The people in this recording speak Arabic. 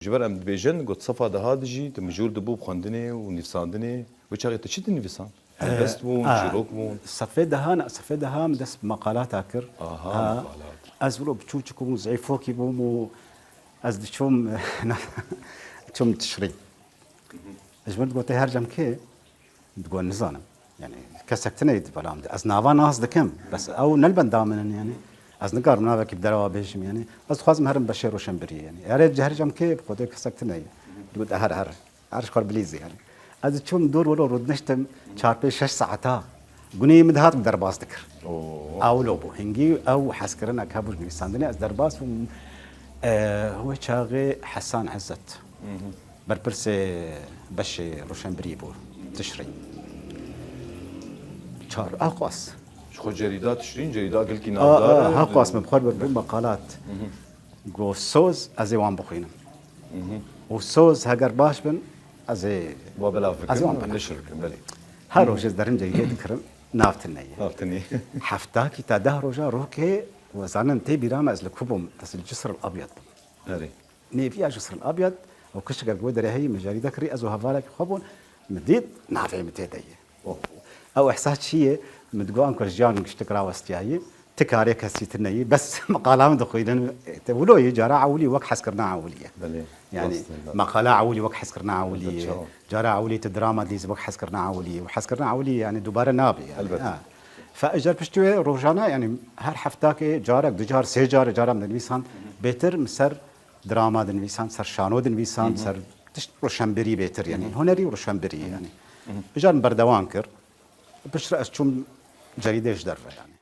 جبر ام دبیجن گفت صفا ده دجی تمجور دبو بخندنه و نفساندنه و چاقی تشید نفسان بست بون شروک بون صفي دهان دس مقالات اكر مقالات ازولو بتشوچكم زعيفوكي بومو از دشوم تشوم تشري اجمد قلت هرجم كي تقول نزانم يعني كسكتني بلام از نافا ناس دكم بس او نلبن دامن يعني از نقار منافك بدروا بيشم يعني از خوازم هرم بشير وشمبري يعني يا ريت هرجم كي قلت كسكتني تقول هر عارش بليزي يعني از تشوم دور ولو رد نشتم 4-5 ساعات قني مدهات بدرباس ذكر او لوبو هنجي او حسكرنا كابوش نيساندني از درباس هو شاغي حسان عزت بربرس بش روشنبري بو تشري شار اقواس شو جريدات تشرين جريدات قلت لي نافدار اقواس مبخور بمقالات جو سوز ازيوان بخينم وسوز هاجر باش بن ازي وبلا فكر نشر بلي هاروج درن جيد كرم نافتني حفتاكي تاده روجا روكي وزانن تي بيرام از لكوبم تس الجسر الابيض هري ني في الجسر الابيض وكش قال قدر هي مجاري ذكري ازو هفالك خبون مديد نافع متيدي او احساس شيء متقوان كرجان اشتكرا واستياي تكاري كسيتني بس مقالام دخيلن تقولوا يجرا عولي وك حسكرنا عوليه يعني مقاله عولي وك حسكرنا عولي جرا عولي دراما ديز وك حسكرنا عولي وحسكرنا عولي يعني دوباره نابي يعني فاجر بشتوي روجانا يعني هر حفتاك جارك دجار سي جار من الويسان بيتر مسر دراما دن ويسان سر شانو دن ويسان سر روشنبري بيتر يعني هنري وروشنبري يعني اجر بردوانكر بشر اشوم جريده ايش درفه يعني